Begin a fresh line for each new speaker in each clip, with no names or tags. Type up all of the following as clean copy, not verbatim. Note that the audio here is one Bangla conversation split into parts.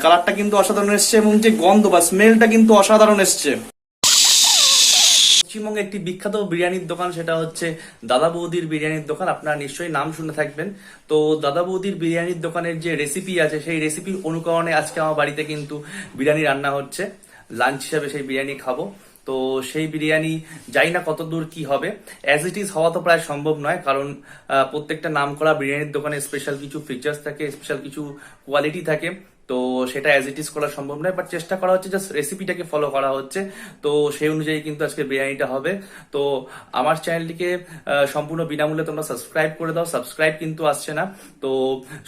কালারটা কিন্তু অসাধারণ এসছে এবং যে গন্ধ বা স্মেলটা কিন্তু অসাধারণ এসছে। পশ্চিমবঙ্গে একটি বিখ্যাত বিরিয়ানির দোকান, সেটা হচ্ছে দাদা বৌদির বিরিয়ানির দোকান। আপনারা নিশ্চয়ই নাম শুনে থাকবেন। তো দাদা বৌদির বিরিয়ানির দোকানের যে রেসিপি আছে, সেই রেসিপির অনুকরণে আজকে আমার বাড়িতে কিন্তু বিরিয়ানি রান্না হচ্ছে। লাঞ্চ হিসাবে সেই বিরিয়ানি খাবো। তো সেই বিরিয়ানি জানি না কত দূর কি হবে। অ্যাজ ইট ইজ হওয়া তো প্রায় সম্ভব নয়, কারণ প্রত্যেকটা নাম করা বিরিয়ানির দোকানে স্পেশাল কিছু ফিচার্স থাকে, স্পেশাল কিছু কোয়ালিটি থাকে। তো সেটা অ্যাজ ইট ইজ করা সম্ভব নয়, বাট চেষ্টা করা হচ্ছে, জাস্ট রেসিপিটাকে ফলো করা হচ্ছে। তো সেই অনুযায়ী কিন্তু আজকে বিরিয়ানিটা হবে। তো আমার চ্যানেলটিকে সম্পূর্ণ বিনামূল্যে তোমরা সাবস্ক্রাইব করে দাও। সাবস্ক্রাইব কিন্তু আসছে না, তো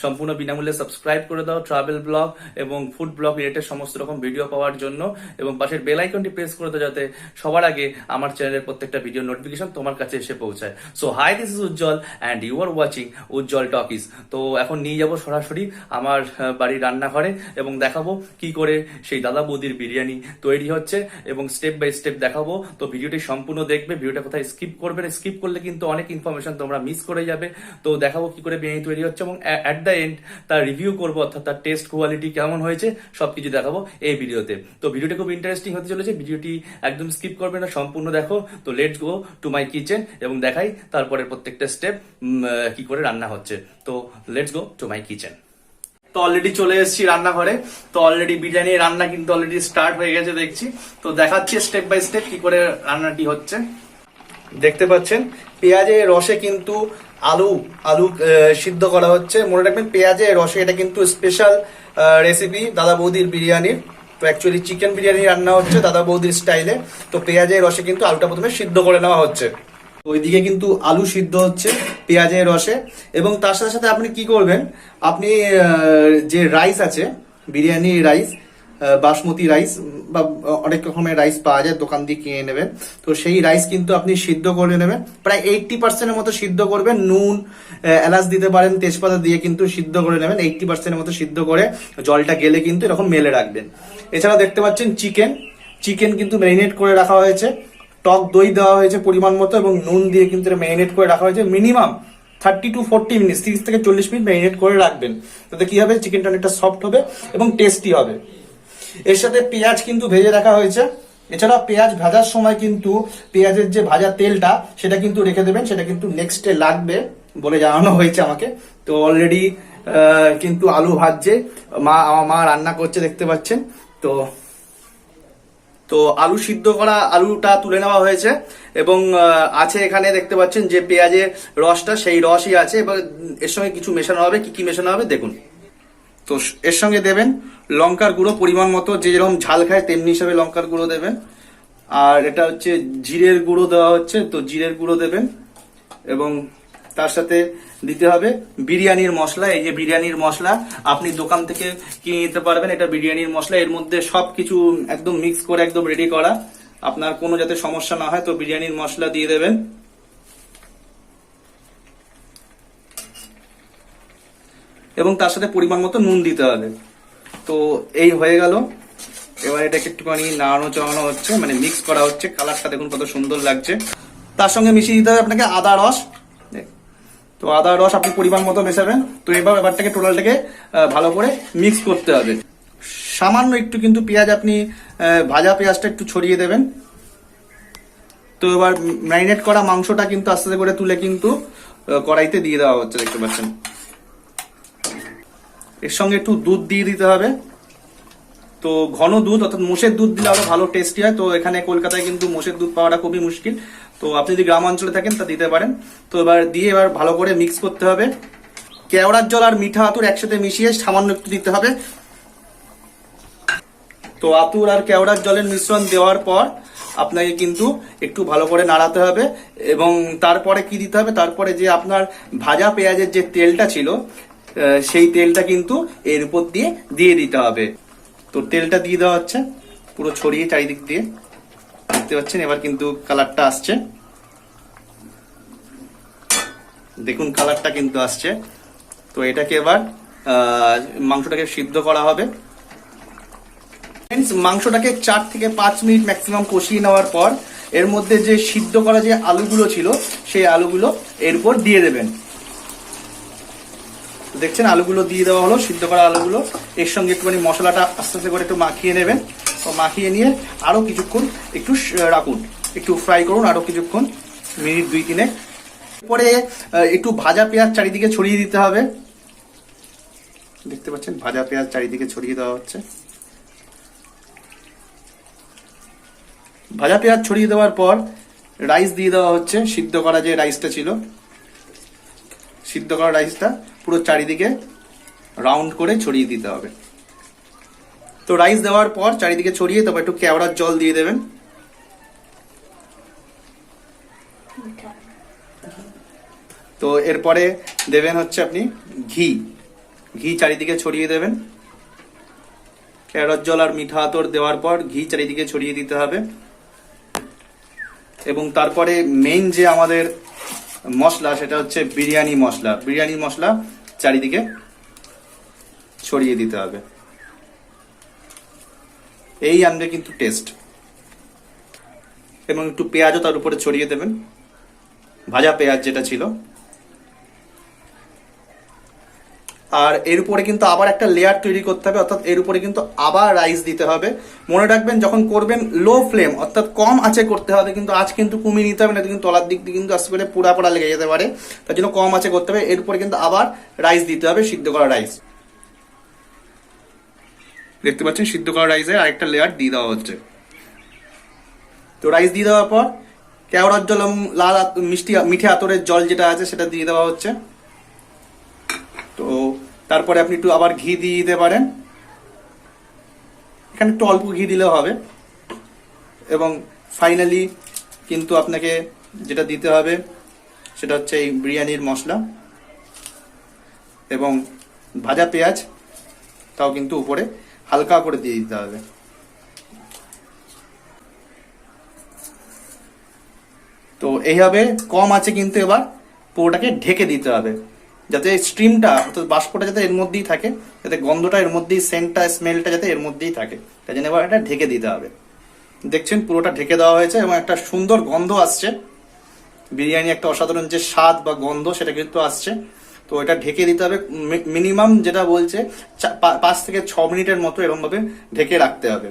সম্পূর্ণ বিনামূল্যে সাবস্ক্রাইব করে দাও ট্রাভেল ব্লগ এবং ফুড ব্লগ রিলেটেড সমস্ত রকম ভিডিও পাওয়ার জন্য, এবং পাশের বেল আইকনটি প্রেস করে দাও যাতে সবার আগে আমার চ্যানেলের প্রত্যেকটা ভিডিও নোটিফিকেশন তোমার কাছে এসে পৌঁছায়। So hi, this is Ujjwal and you are watching Ujjwal talkies. তো এখন নিয়ে যাবো সরাসরি আমার বাড়ির রান্নাঘরে এবং দেখাবো কি করে সেই দাদা বৌদির বিরিয়ানি তৈরি হচ্ছে এবং স্টেপ বাই স্টেপ দেখাবো। তো ভিডিওটি সম্পূর্ণ দেখবে, ভিডিওটা কোথায় স্কিপ করবে না। স্কিপ করলে কিন্তু অনেক ইনফরমেশন তোমরা মিস করে যাবে। তো দেখাবো কি করে বিরিয়ানি তৈরি হচ্ছে এবং অ্যাট দ্য এন্ড তার রিভিউ করবো, অর্থাৎ তার টেস্ট কোয়ালিটি কেমন হয়েছে সবকিছু দেখাবো এই ভিডিওতে। তো ভিডিওটি খুব ইন্টারেস্টিং হতে চলেছে, ভিডিওটি একদম স্কিপ করবে না, সম্পূর্ণ দেখো। তো let's go to my kitchen এবং দেখাই তারপরে প্রত্যেকটা স্টেপ কি করে রান্না হচ্ছে। তো let's go to my kitchen. তো অলরেডি চলে এসেছি রান্নাঘরে। তো অলরেডি বিরিয়ানি রান্না কিন্তু অলরেডি স্টার্ট হয়ে গেছে দেখছি। তো দেখাচ্ছি স্টেপ বাই স্টেপ কি করে রান্নাটি হচ্ছে। দেখতে পাচ্ছেন পেঁয়াজের রসে কিন্তু আলু আলু সিদ্ধ করা হচ্ছে। মনে রাখবেন পেঁয়াজের রসে এটা কিন্তু স্পেশাল রেসিপি দাদা বৌদির বিরিয়ানির। তো অ্যাকচুয়ালি চিকেন বিরিয়ানি রান্না হচ্ছে দাদা বৌদির স্টাইলে। তো পেঁয়াজের রসে কিন্তু আলুটা প্রথমে সিদ্ধ করে নেওয়া হচ্ছে। ওইদিকে কিন্তু আলু সিদ্ধ হচ্ছে পেঁয়াজের রসে, এবং তার সাথে সাথে আপনি কি করবেন, আপনি যে রাইস আছে বিরিয়ানি রাইস, বাসমতি রাইস বা অনেক রকমের রাইস পাওয়া যায়, দোকান দিয়ে কিনে নেবেন। তো সেই রাইস কিন্তু আপনি সিদ্ধ করে নেবেন, প্রায় 80% মতো সিদ্ধ করবেন। নুন এলাচ দিতে পারেন, তেজপাতা দিয়ে কিন্তু সিদ্ধ করে নেবেন 80% মতো সিদ্ধ করে। জলটা গেলে কিন্তু এরকম মেলে রাখবেন। এছাড়া দেখতে পাচ্ছেন চিকেন কিন্তু ম্যারিনেট করে রাখা হয়েছে। টক দই দেওয়া হয়েছে পরিমাণ মতো এবং নুন দিয়ে কিন্তু ম্যারিনেট করে রাখা হয়েছে। মিনিমাম 30 to 40 মিনিট, 30 থেকে 40 মিনিট ম্যারিনেট করে রাখবেন। তাতে কি হবে, চিকেনটা অনেকটা সফট হবে এবং টেস্টি হবে। এর সাথে পেঁয়াজ কিন্তু ভেজে রাখা হয়েছে। এছাড়া পেঁয়াজ ভাজার সময় কিন্তু পেঁয়াজের যে ভাজা তেলটা সেটা কিন্তু রেখে দেবেন, সেটা কিন্তু নেক্সটে লাগবে বলে জানানো হয়েছে আমাকে। তো অলরেডি কিন্তু আলু ভাজছে, আমার মা রান্না করছে দেখতে পাচ্ছেন। তো আলু সিদ্ধ করা আলুটা তুলে নেওয়া হয়েছে এবং আছে এখানে দেখতে পাচ্ছেন যে পেঁয়াজের রসটা, সেই রসই আছে। এবার এর সঙ্গে কিছু মেশানো হবে, কি কি মেশানো হবে দেখুন। তো এর সঙ্গে দেবেন লঙ্কার গুঁড়ো পরিমাণ মতো, যে যেরকম ঝাল খায় তেমনি হিসাবে লঙ্কার গুঁড়ো দেবেন। আর এটা হচ্ছে জিরের গুঁড়ো দেওয়া হচ্ছে, তো জিরের গুঁড়ো দেবেন। এবং তার সাথে দিতে হবে বিরিয়ানির মশলা। এই যে বিরিয়ানির মশলা আপনি দোকান থেকে কিনে নিতে পারবেন, এটা বিরিয়ানির মশলা। এর মধ্যে সবকিছু একদম মিক্স করে একদম রেডি করা, আপনার কোনো যাতে সমস্যা না হয়। তো বিরিয়ানির মশলা দিয়ে দেবেন এবং তার সাথে পরিমাণ মতো নুন দিতে হবে। তো এই হয়ে গেল। এবার এটাকে একটুখানি নাড়ানো চড়ানো হচ্ছে, মানে মিক্স করা হচ্ছে। কালারটা দেখুন কত সুন্দর লাগছে। তার সঙ্গে মিশিয়ে দিতে হবে আপনাকে আদা রস। তো আদা রস আপনি পরিমাণ মতো মেশাবেন। তো এবারটাকে টোটালটাকে ভালো করে মিক্স করতে হবে। সামান্য একটু কিন্তু পেঁয়াজ আপনি ভাজা পেঁয়াজটা একটু ছড়িয়ে দেবেন। তো এবার ম্যারিনেট করা মাংসটা কিন্তু আস্তে আস্তে করে তুলে কিন্তু কড়াইতে দিয়ে দেওয়া হচ্ছে দেখতে পাচ্ছেন। এর সঙ্গে একটু দুধ দিয়ে দিতে হবে। তো ঘন দুধ, অর্থাৎ মোষের দুধ দিলে আরো ভালো টেস্টি হয়। তো এখানে কলকাতায় কিন্তু মোষের দুধ পাওয়াটা খুবই মুশকিল। তো আপনি যদি গ্রাম অঞ্চলে থাকেন তা দিতে পারেন। তো এবার দিয়ে এবার ভালো করে মিক্স করতে হবে। কেওড়ার জল আর মিঠা আতর একসাথে মিশিয়ে সামান্য একটু দিতে হবে। তো আতর আর কেওড়ার জলের মিশ্রণ দেওয়ার পর আপনাকে কিন্তু একটু ভালো করে নাড়াতে হবে। এবং তারপরে কি দিতে হবে, তারপরে যে আপনার ভাজা পেঁয়াজের যে তেলটা ছিল সেই তেলটা কিন্তু এর উপর দিয়ে দিতে হবে। তো তেলটা দিয়ে দেওয়া হচ্ছে পুরো ছড়িয়ে চারিদিক দিয়ে, দেখতে পাচ্ছেন। এবার কিন্তু কালারটা আসছে, দেখুন কালারটা কিন্তু আসছে। তো এটাকে এবার মাংসটাকে সিদ্ধ করা হবে। মাংসটাকে 4 থেকে 5 মিনিট ম্যাক্সিমাম কষিয়ে নেওয়ার পর এর মধ্যে যে সিদ্ধ করা যে আলুগুলো ছিল সেই আলুগুলো এর উপর দিয়ে দেবেন। দেখছেন আলুগুলো দিয়ে দেওয়া হলো, সিদ্ধ করা আলুগুলো। এর সঙ্গে একটুখানি মশলাটা আস্তে আস্তে করে একটু মাখিয়ে নেবেন। তো মাখিয়ে নিয়ে আরো কিছুক্ষণ একটু রাখুন, একটু ফ্রাই করুন আরো কিছুক্ষণ, মিনিট 2-3। পরে একটু ভাজা পেঁয়াজ চারিদিকে ছড়িয়ে দিতে হবে। দেখতে পাচ্ছেন ভাজা পেঁয়াজ চারিদিকে ছড়িয়ে দেওয়া হচ্ছে। ভাজা পেঁয়াজ ছড়িয়ে দেওয়ার পর রাইস দিয়ে দেওয়া হচ্ছে, সিদ্ধ করা যে রাইসটা ছিল, সিদ্ধ করা রাইসটা পুরো চারিদিকে রাউন্ড করে ছড়িয়ে দিতে হবে। তো রাইস দেওয়ার পর চারিদিকে ছড়িয়ে তারপর একটু কেওড়ার জল দিয়ে দেবেন। তো এরপরে দেবেন হচ্ছে আপনি ঘি, ঘি চারিদিকে ছড়িয়ে দেবেন। কেওড়ার জল আর মিঠা আতর দেওয়ার পর ঘি চারিদিকে ছড়িয়ে দিতে হবে। এবং তারপরে মেইন যে আমাদের মশলা সেটা হচ্ছে বিরিয়ানি মশলা, বিরিয়ানি মশলা চারিদিকে ছড়িয়ে দিতে হবে। এই আনবে কিন্তু টেস্ট। এবং একটু পেঁয়াজও তার উপরে ছড়িয়ে দেবেন, ভাজা পেঁয়াজ যেটা ছিল। আর এর উপরে কিন্তু আবার একটা লেয়ার তৈরি করতে হবে, অর্থাৎ এর উপরে কিন্তু আবার রাইস দিতে হবে। মনে রাখবেন যখন করবেন লো ফ্লেম অর্থাৎ কম আঁচে করতে হবে, কিন্তু আঁচ কিন্তু কমিয়ে নিতে হবে না, কিন্তু তলার দিক দিয়ে কিন্তু আস্তে করে পোড়া পোড়া লেগে যেতে পারে। তার জন্য কম আঁচে করতে হবে। এর উপরে কিন্তু আবার রাইস দিতে হবে, সিদ্ধ করা রাইস। দেখতে পাচ্ছেন সিদ্ধ করা রাইসের আরেকটা লেয়ার দিয়ে দেওয়া হচ্ছে। তো রাইস দিয়ে দেওয়ার পর কেওড়ার জল এবং লাল মিঠে আতরের জল যেটা আছে সেটা দিয়ে দেওয়া হচ্ছে। তো তারপরে আপনি একটু আবার ঘি দিয়ে দিতে পারেন, এখানে একটু অল্প ঘি দিলেও হবে। এবং ফাইনালি কিন্তু আপনাকে যেটা দিতে হবে সেটা হচ্ছে এই বিরিয়ানির মশলা এবং ভাজা পেঁয়াজ, তাও কিন্তু উপরে হালকা করে দিয়ে দিতে হবে। তো এইভাবে কম আছে কিন্তু এবার পুরোটাকে ঢেকে দিতে হবে, যাতে স্টিমটা অর্থাৎ বাষ্পটা যাতে এর মধ্যেই থাকে, যাতে গন্ধটা এর মধ্যেই, সেন্টটা স্মেলটা যাতে এর মধ্যেই থাকে। তাই জন্য এবার এটা ঢেকে দিতে হবে। দেখছেন পুরোটা ঢেকে দেওয়া হয়েছে এবং একটা সুন্দর গন্ধ আসছে। বিরিয়ানি একটা অসাধারণ যে স্বাদ বা গন্ধ সেটা কিন্তু আসছে। তো এটা ঢেকে দিতে হবে মিনিমাম, যেটা বলছে 5 থেকে 6 মিনিটের মতো এরকম ভাবে ঢেকে রাখতে হবে।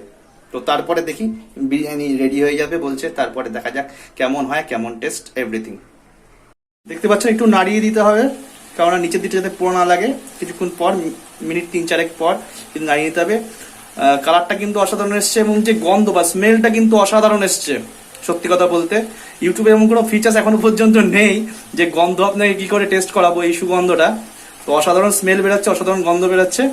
তো তারপরে দেখি বিরিয়ানি রেডি হয়ে যাবে বলছে, তারপরে দেখা যাক কেমন হয়, কেমন টেস্ট এভরিথিং। দেখতে পাচ্ছেন একটু নাড়িয়ে দিতে হবে, কেননা নিচের দিকে যাতে পোড়া না লাগে। কিছুক্ষণ পর, মিনিট 3-4 পর কিন্তু নাড়িয়ে দিতে হবে। কালারটা কিন্তু অসাধারণ এসছে এবং যে গন্ধ বা স্মেলটা কিন্তু অসাধারণ এসছে। সত্যি কথা বলতে ইউটিউবে এমন কোনো ফিচার্স এখনো পর্যন্ত নেই যে গন্ধ আপনাকে কি করে টেস্ট করাবো এই সুগন্ধটা। তো অসাধারণ স্মেল বেরোচ্ছে, অসাধারণ গন্ধ বেরোচ্ছে।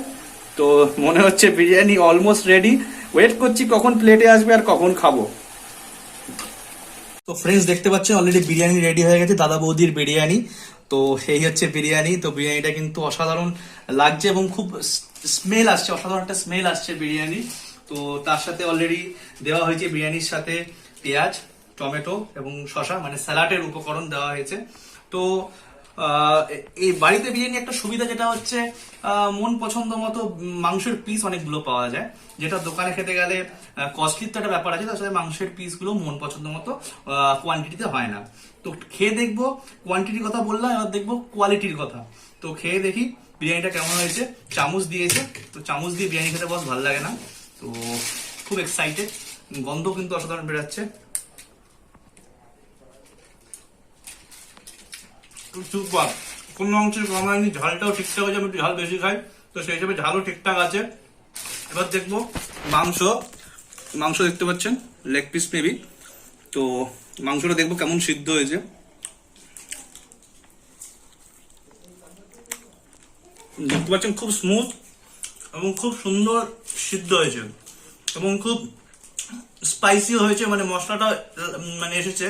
তো মনে হচ্ছে বিরিয়ানি অলমোস্ট রেডি। ওয়েট করছি কখন প্লেটে আসবে আর কখন খাবো। তো ফ্রেন্ডস দেখতে পাচ্ছেন অলরেডি বিরিয়ানি রেডি হয়ে গেছে, দাদা বৌদির বিরিয়ানি। তো এই হচ্ছে বিরিয়ানি। তো বিরিয়ানিটা কিন্তু অসাধারণ লাগছে এবং খুব স্মেল আসছে, অসাধারণ একটা স্মেল আসছে বিরিয়ানি। তো তার সাথে অলরেডি দেওয়া হয়েছে বিরিয়ানির সাথে পেঁয়াজ, টমেটো এবং শসা, মানে স্যালাডের উপকরণ দেওয়া হয়েছে। তো এই বাড়িতে বিরিয়ানি একটা সুবিধা যেটা হচ্ছে মন পছন্দ মতো মাংসের পিস অনেকগুলো পাওয়া যায়, যেটা দোকানে খেতে গেলে কস্টলির তো একটা ব্যাপার আছে, তার সাথে মাংসের পিসগুলো মন পছন্দ মতো কোয়ান্টিটিতে হয় না। তো খেয়ে দেখবো, কোয়ান্টিটির কথা বললাম, এবার দেখবো কোয়ালিটির কথা। তো খেয়ে দেখি বিরিয়ানিটা কেমন হয়েছে। চামচ দিয়েছে, তো চামচ দিয়ে বিরিয়ানি খেতে বস ভালো লাগে না। তো খুব এক্সাইটেড, গন্ধ কিন্তু অসাধারণ বেরোচ্ছে। সুপার, কোনো অংশের কম হয়নি, ঝালটাও ঠিকঠাক হয়েছে। আমি একটু ঝাল বেশি খাই, তো সেই হিসেবে ঝালও ঠিকঠাক আছে। এবার দেখবো মাংস দেখতে পাচ্ছেন লেগ পিস মেবি। তো মাংসটা দেখবো কেমন সিদ্ধ হয়েছে। দেখতে পাচ্ছেন খুব স্মুথ এবং খুব সুন্দর সিদ্ধ হয়েছে এবং খুব স্পাইসিও হয়েছে, মানে মশলাটা মানে এসেছে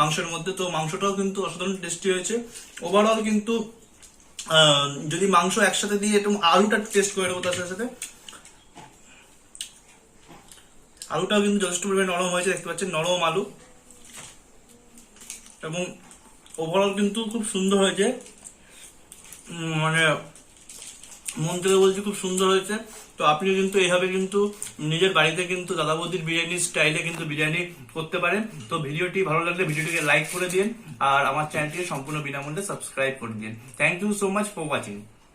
মাংসের মধ্যে। তো মাংসটাও কিন্তু অসাধারণ টেস্টি হয়েছে। ওভারঅল কিন্তু যদি মাংস একসাথে দিয়ে একটু আলুটা টেস্ট করে নেবো তার সাথে, আলুটাও কিন্তু যথেষ্ট পরিমাণে নরম হয়েছে। দেখতে পাচ্ছেন নরম আলু এবং ওভারঅল কিন্তু খুব সুন্দর হয়েছে, মানে মন থেকে বলছি খুব সুন্দর হয়েছে। তো আপনি কিন্তু এইভাবে কিন্তু নিজের বাড়িতে কিন্তু দাদা বৌদির বিরিয়ানি স্টাইলে কিন্তু বিরিয়ানি করতে পারেন। তো ভিডিওটি ভালো লাগলে ভিডিওটিকে লাইক করে দিন আর আমার চ্যানেলটিকে সম্পূর্ণ বিনামূল্যে সাবস্ক্রাইব করে দিন। Thank you so much for watching.